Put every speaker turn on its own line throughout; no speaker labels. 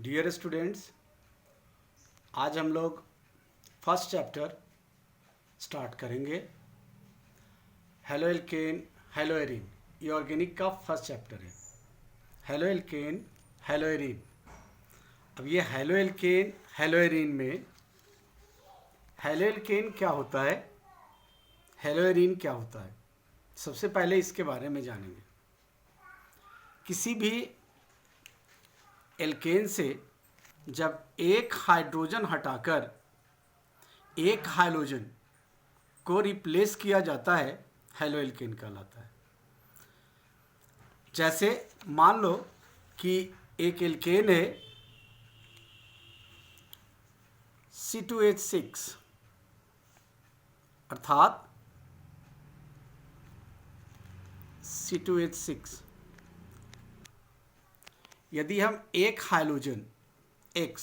Dear students, आज हम लोग फर्स्ट चैप्टर स्टार्ट करेंगे। हेलो एल्केन हेलो एरीन, ये ऑर्गेनिक का फर्स्ट चैप्टर है। Halo alkane hello arene. अब ये हेलो एल्केन हेलो एरीन में हेलो एल्केन क्या होता है, हेलो एरीन क्या होता है, सबसे पहले इसके बारे में जानेंगे। किसी भी एल्केन से जब एक हाइड्रोजन हटाकर एक हाइड्रोजन को रिप्लेस किया जाता है, हेलो एल्केन कहलाता है। जैसे मान लो कि एक एल्केन है C2H6, अर्थात C2H6। यदि हम एक हाइड्रोजन X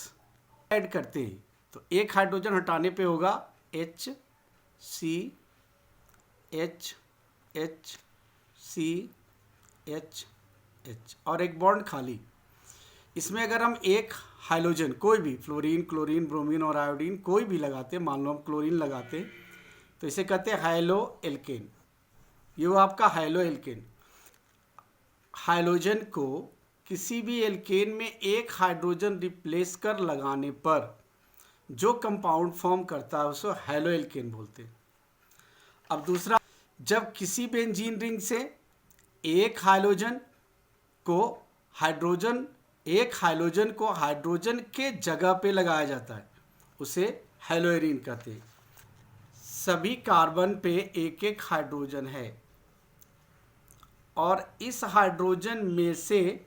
ऐड करते हैं तो एक हाइड्रोजन हटाने पे होगा H C H H C H H और एक बॉन्ड खाली। इसमें अगर हम एक हाइड्रोजन कोई भी फ्लोरीन, क्लोरीन, ब्रोमीन और आयोडीन कोई भी लगाते, मान लो हम क्लोरीन लगाते, तो इसे कहते हैं हाइलो एल्केन। ये वो आपका हाइलो एल्केन। हाइड्रोजन को किसी भी एल्केन में एक हाइड्रोजन रिप्लेस कर लगाने पर जो कंपाउंड फॉर्म करता है उसको हेलो एल्केन बोलते हैं। अब दूसरा, जब किसी बेंजीन रिंग से एक हाइड्रोजन को हाइड्रोजन के जगह पे लगाया जाता है, उसे हेलो एरीन कहते हैं। सभी कार्बन पे एक एक हाइड्रोजन है और इस हाइड्रोजन में से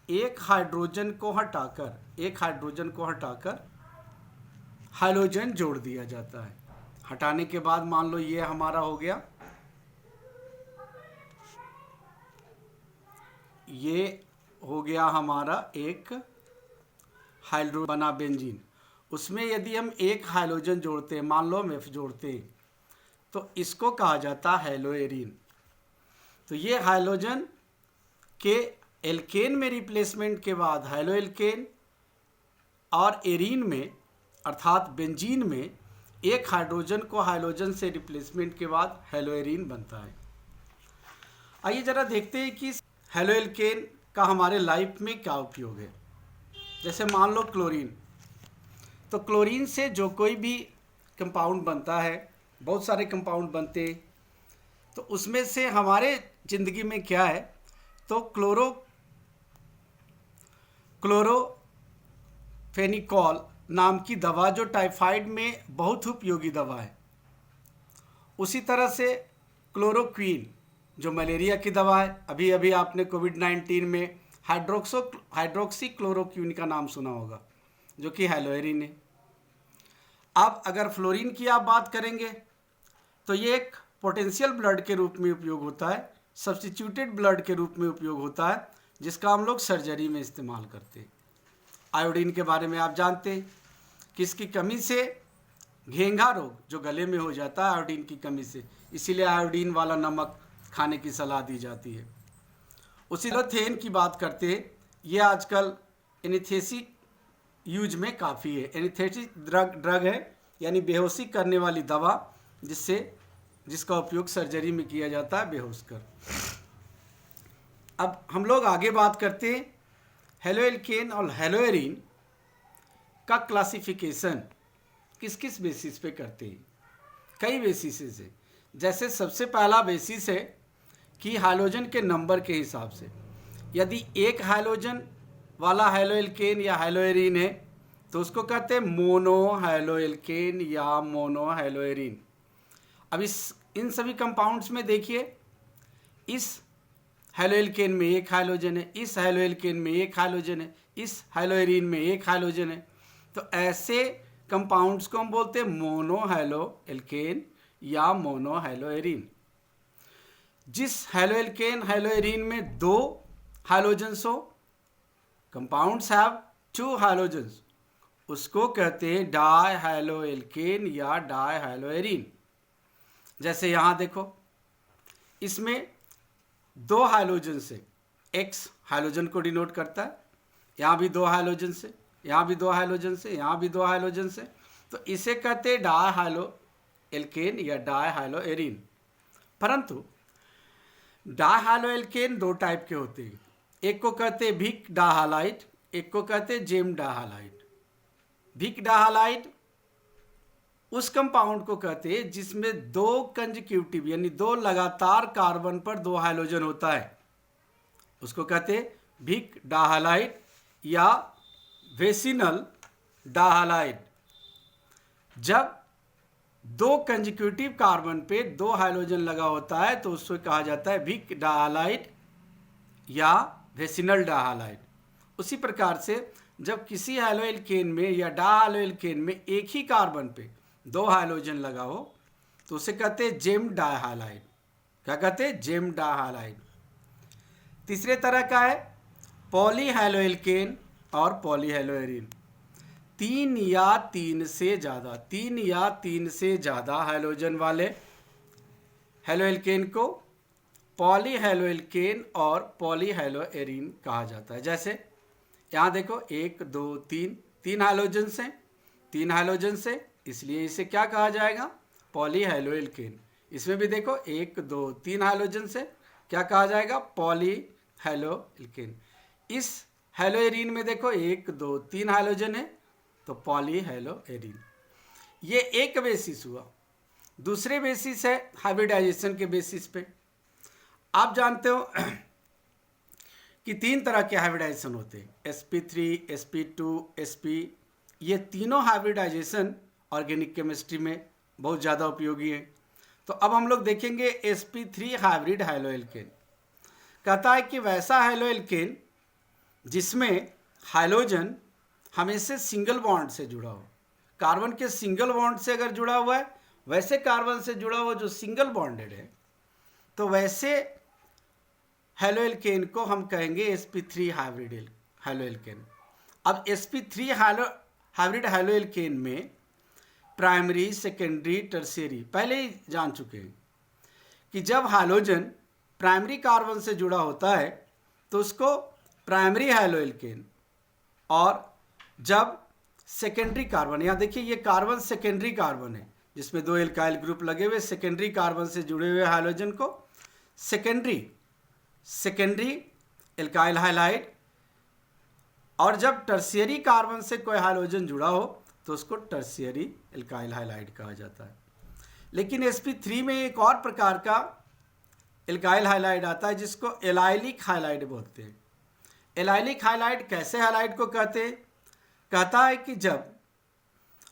एक हाइड्रोजन को हटाकर हाइड्रोजन जोड़ दिया जाता है। हटाने के बाद मान लो ये हमारा हो गया, ये हो गया हमारा एक हाइड्रो बना बेंजीन। उसमें यदि हम एक हाइड्रोजन जोड़ते हैं, मान लो हम F जोड़ते हैं, तो इसको कहा जाता है हेलो एरीन। तो ये हाइड्रोजन के एल्केन में रिप्लेसमेंट के बाद हेलो एल्केन और एरीन में अर्थात बेंजीन में एक हाइड्रोजन को हाइड्रोजन से रिप्लेसमेंट के बाद हेलो एरीन बनता है। आइए जरा देखते हैं कि हेलो एल्केन का हमारे लाइफ में क्या उपयोग है। जैसे मान लो क्लोरीन, तो क्लोरीन से जो कोई भी कंपाउंड बनता है, बहुत सारे कंपाउंड बनते, तो उसमें से हमारे ज़िंदगी में क्या है, तो क्लोरोफेनिकॉल नाम की दवा जो टाइफाइड में बहुत उपयोगी दवा है। उसी तरह से क्लोरोक्वीन जो मलेरिया की दवा है, अभी अभी आपने कोविड-19 में हाइड्रोक्सी क्लोरोक्वीन का नाम सुना होगा, जो कि हेलो एरीन है। अब अगर फ्लोरीन की आप बात करेंगे तो ये एक पोटेंशियल ब्लड के रूप में उपयोग होता है, सब्स्टिट्यूटेड ब्लड के रूप में उपयोग होता है, जिसका हम लोग सर्जरी में इस्तेमाल करते हैं। आयोडीन के बारे में आप जानते हैं कि इसकी कमी से घेंघा रोग जो गले में हो जाता है आयोडीन की कमी से, इसीलिए आयोडीन वाला नमक खाने की सलाह दी जाती है। उसी एलोथेन की बात करते हैं, ये आजकल एनेस्थेसिक यूज में काफ़ी है। एनेस्थेसिक ड्रग है, यानी बेहोशी करने वाली दवा, जिसका उपयोग सर्जरी में किया जाता है बेहोश कर। अब हम लोग आगे बात करते हैं हेलो एल्केन और हेलो एरीन का क्लासिफिकेशन किस किस बेसिस पे करते हैं। कई बेसिस है। जैसे सबसे पहला बेसिस है कि हाइड्रोजन के नंबर के हिसाब से। यदि एक हाइड्रोजन वाला हेलो एल्केन या हेलो एरीन है तो उसको कहते हैं मोनो हेलो एल्केन या मोनो हेलो एरीन। अब इन सभी कंपाउंड्स में देखिए, इस हेलो एल्केन में एक हाइड्रोजन है, इस हेलो एल्केन में एक हाइड्रोजन है, इस हेलो एरीन में एक हाइड्रोजन है। तो ऐसे कंपाउंड्स को हम बोलते हैं मोनो हेलो एल्केन या मोनो हेलो एरीन। जिस हेलो एल्केन हेलो एरीन में दो हाइड्रोजन्स हो, कंपाउंड्स हैव टू हाइड्रोजन्स, उसको कहते हैं डाई हेलो एल्केन या डाई हेलो एरीन। जैसे यहाँ देखो, इसमें दो हाइड्रोजन से X हाइड्रोजन को डिनोट करता है, यहाँ भी 2 हाइड्रोजन से, यहाँ भी 2 हाइड्रोजन से, यहाँ भी 2 हाइड्रोजन से, तो इसे कहते हैं डाई हाइलो एल्केन या डाई हाइलो एरीन। परंतु डाई हाइलो एल्केन 2 टाइप के होते हैं, एक को कहते हैं भिक डाहालाइड, एक को कहते हैं जेम डाहालाइड। भिक डाहालाइड उस कंपाउंड को कहते हैं जिसमें 2 कंजिक्यूटिव यानी 2 लगातार कार्बन पर 2 हाइड्रोजन होता है, उसको कहते हैं भिक डाहालाइड या वेसिनल डाहालाइड। जब 2 कंजिक्यूटिव कार्बन पे 2 हाइड्रोजन लगा होता है तो उसको कहा जाता है भिक डाहालाइड या वेसिनल डाहालाइड। उसी प्रकार से जब किसी हाइलो एल्केन में या डाहाइलो एल्केन में एक ही कार्बन पे 2 हाइड्रोजन लगा हो तो उसे कहते हैं जेम डाहालाइड। क्या कहते हैं? जेम डाहालाइड। तीसरे तरह का है पॉलीहाइलोएल्केन और पॉलीहाइलोएरीन। 3 या 3 से ज़्यादा हाइड्रोजन वाले हाइलोएल्केन को पॉलीहाइलोएल्केन और पॉलीहाइलोएरीन कहा जाता है। जैसे यहाँ देखो 1 2 3 हाइड्रोजन से, इसलिए इसे क्या कहा जाएगा? पॉलीहाइलोएल्केन। इसमें भी देखो 1 2 3 हाइड्रोजन से, क्या कहा जाएगा? पॉलीहाइलोएल्केन। इस हाइलोएरीन में देखो 1 2 3 हाइड्रोजन है तो पॉलीहाइलोएरीन। ये एक बेसिस हुआ। दूसरे बेसिस है हाइब्रिडाइजेशन के बेसिस पे। आप जानते हो कि 3 तरह के हाइब्रिडाइजेशन होते हैं, sp3, sp2, sp। ये तीनों हाइब्रिडाइजेशन ऑर्गेनिक केमिस्ट्री में बहुत ज़्यादा उपयोगी है। तो अब हम लोग देखेंगे sp3 हाइब्रिड हाइलोएल्केन। कहता है कि वैसा हाइलोएल्केन जिसमें हाइड्रोजन हमेशा सिंगल बॉन्ड से जुड़ा हो, कार्बन के सिंगल बॉन्ड से अगर जुड़ा हुआ है, वैसे कार्बन से जुड़ा हुआ जो सिंगल बॉन्डेड है, तो वैसे हाइलोएल्केन को हम कहेंगे sp3 हाइब्रिड हाइलोएल्केन। अब sp3 हाइब्रिड हाइलोएल्केन में प्राइमरी, सेकेंडरी, टर्शियरी पहले ही जान चुके हैं कि जब हाइड्रोजन प्राइमरी कार्बन से जुड़ा होता है तो उसको प्राइमरी हाइलोएल्केन, और जब सेकेंडरी कार्बन, यहाँ देखिए ये कार्बन सेकेंडरी कार्बन है जिसमें 2 एल्काइल ग्रुप लगे हुए, सेकेंडरी कार्बन से जुड़े हुए हाइड्रोजन को सेकेंडरी एल्काइल हाइलाइड, और जब टर्शियरी कार्बन से कोई हाइड्रोजन जुड़ा हो तो उसको टर्शियरी एल्काइल हाइलाइड कहा जाता है। लेकिन sp3 में एक और प्रकार का एल्काइल हाइलाइड आता है जिसको एलाइलिक हाइलाइड बोलते हैं। एलाइलिक हाइलाइड कैसे हाइलाइड को कहते हैं? कहता है कि जब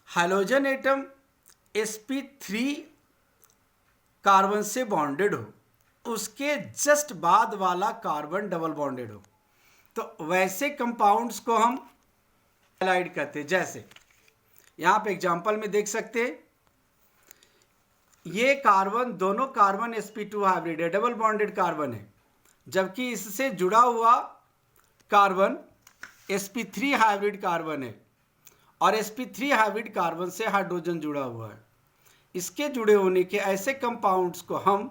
हाइड्रोजन एटम sp3 कार्बन से बॉन्डेड हो, उसके जस्ट बाद वाला कार्बन डबल बॉन्डेड हो, तो वैसे कंपाउंड्स को हम हाइलाइड कहते हैं। जैसे यहाँ पे एग्जांपल में देख सकते हैं, ये कार्बन, दोनों कार्बन sp2 हाइब्रिड है, डबल बॉन्डेड कार्बन है, जबकि इससे जुड़ा हुआ कार्बन sp3 हाइब्रिड कार्बन है, और sp3 हाइब्रिड कार्बन से हाइड्रोजन जुड़ा हुआ है। इसके जुड़े होने के ऐसे कंपाउंड्स को हम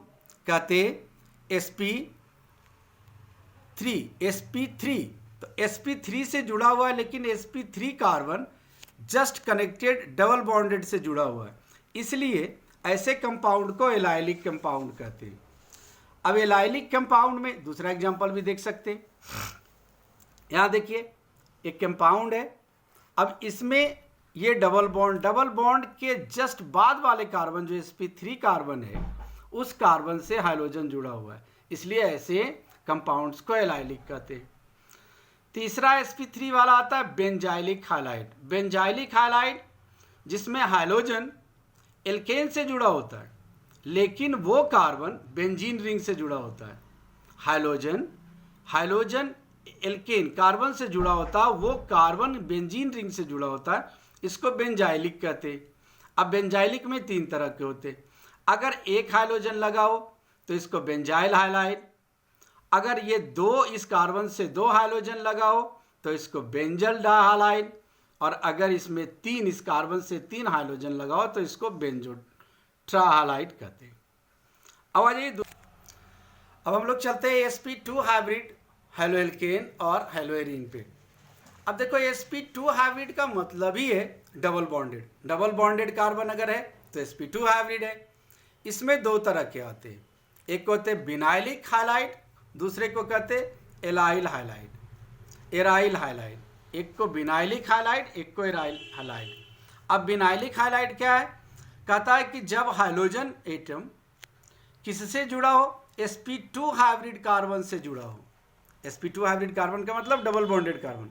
कहते हैं sp3। तो sp3 से जुड़ा हुआ है, लेकिन sp3 carbon just connected double bonded से जुड़ा हुआ है, इसलिए ऐसे कंपाउंड को एलाइलिक कंपाउंड कहते हैं। अब एलाइलिक कंपाउंड में दूसरा एग्जांपल भी देख सकते हैं। यहाँ देखिए एक कंपाउंड है, अब इसमें ये डबल बॉन्ड के जस्ट बाद वाले कार्बन जो sp3 कार्बन है, उस कार्बन से हाइड्रोजन जुड़ा हुआ है, इसलिए ऐसे कंपाउंड्स को एलाइलिक कहते हैं। तीसरा sp3 वाला आता है बेंजाइलिक हाइलाइड। बेंजाइलिक हाइलाइड जिसमें हाइड्रोजन एल्केन से जुड़ा होता है, लेकिन वो कार्बन बेंजीन रिंग से जुड़ा होता है। हाइड्रोजन एल्केन कार्बन से जुड़ा होता है, वो कार्बन बेंजीन रिंग से जुड़ा होता है, इसको बेंजाइलिक कहते हैं। अब बेंजाइलिक में 3 तरह के होते हैं। अगर एक हाइड्रोजन लगा हो तो इसको बेंजाइल हाइलाइड, अगर ये इस कार्बन से 2 हाइड्रोजन लगा हो तो इसको बेंजल डाइहालाइड, और अगर इसमें इस कार्बन से 3 हाइड्रोजन लगा हो तो इसको बेंजो ट्राहालाइड कहते हैं। अब हम लोग चलते हैं sp2 हाइब्रिड हाइलोएल्केन और हाइलोएरीन पे। अब देखो sp2 हाइब्रिड का मतलब ही है double bonded. Double bonded carbon अगर है तो sp2 हाइब्रिड है। इसमें दो तरह के आते हैं, एक को कहते हैं बिनाइलिक हाइलाइड, दूसरे को कहते हैं एराइल हाइलाइड। एराइल हाइलाइड, एक को बिनाइलिक हाइलाइड, एक को एराइल हाइलाइड। अब बिनाइलिक हाइलाइड क्या है? कहता है कि जब हाइड्रोजन एटम किससे जुड़ा हो? sp2 हाइब्रिड कार्बन से जुड़ा हो। sp2 हाइब्रिड कार्बन का मतलब डबल बॉन्डेड कार्बन।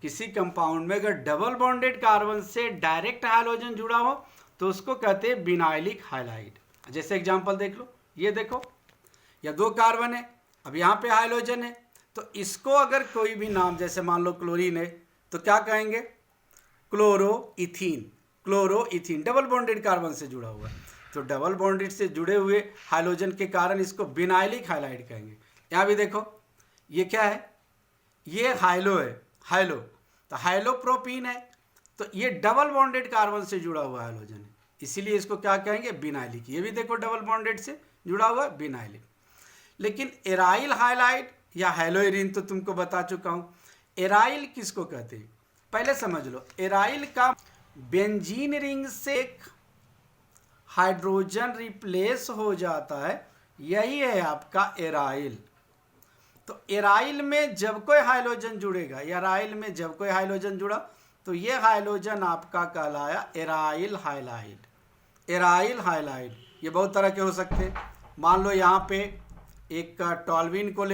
किसी कंपाउंड में अगर डबल बॉन्डेड कार्बन से डायरेक्ट हाइड्रोजन जुड़ा हो तो उसको कहते हैं बिनाइलिक हाइलाइड। जैसे एग्जांपल देख लो, ये देखो, या दो कार्बन है, अब यहाँ पे हाइड्रोजन है, तो इसको अगर कोई भी नाम, जैसे मान लो क्लोरीन है, तो क्या कहेंगे? क्लोरोइथीन। क्लोरोइथीन डबल बॉन्डेड कार्बन से जुड़ा हुआ है, तो डबल बॉन्डेड से जुड़े हुए हाइड्रोजन के कारण इसको बिनाइलिक हाइलाइड कहेंगे। यहाँ भी देखो, ये क्या है? ये हाइलो है, हाइलो, तो हाइलोप्रोपीन है, तो ये डबल बॉन्डेड कार्बन से जुड़ा हुआ हाइड्रोजन है, इसीलिए इसको क्या कहेंगे? बिनाइलिक। ये भी देखो डबल बॉन्डेड से जुड़ा हुआ है, बिनाइलिक। लेकिन एराइल हाइलाइड या हेलोइरिन तो तुमको बता चुका हूँ। एराइल किसको कहते हैं पहले समझ लो। एराइल का बेंजीन रिंग से एक हाइड्रोजन रिप्लेस हो जाता है, यही है आपका एराइल। तो एराइल में जब कोई हाइड्रोजन जुड़ेगा, एराइल में जब कोई हाइड्रोजन जुड़ा तो ये हाइड्रोजन आपका कहलाया एराइल हाइलाइड। एराइल हाइलाइड ये बहुत तरह के हो सकते हैं। मान लो यहाँ पे एक टॉल्विन को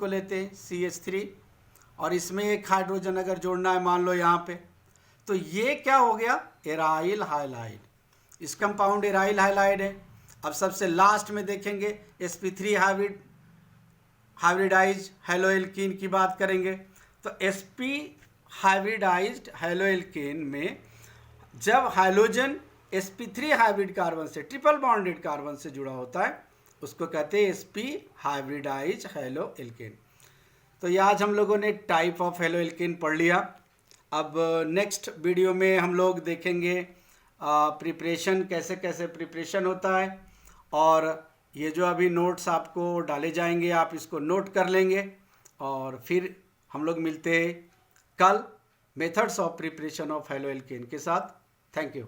लेते CH3, और इसमें एक हाइड्रोजन अगर जोड़ना है मान लो यहाँ पे, तो ये क्या हो गया? Aryl halide. इस कंपाउंड एराइल हाइलाइड है। अब सबसे लास्ट में देखेंगे sp3 हाइब्रिडाइज्ड हेलोएल्कीन की बात करेंगे, तो sp हाइब्रिडाइज्ड हेलोएल्कीन में जब हाइड्रोजन sp3 हाइब्रिड कार्बन से, ट्रिपल बॉन्डेड कार्बन से जुड़ा होता है, उसको कहते हैं sp हाइब्रिडाइज्ड हेलोएल्कीन। तो ये आज हम लोगों ने टाइप ऑफ हेलोएल्कीन पढ़ लिया। अब नेक्स्ट वीडियो में हम लोग देखेंगे प्रिपरेशन, कैसे कैसे प्रिपरेशन होता है, और ये जो अभी नोट्स आपको डाले जाएंगे आप इसको नोट कर लेंगे, और फिर हम लोग मिलते हैं कल मेथड्स ऑफ प्रिपरेशन ऑफ हेलोएल्कीन के साथ। Thank you.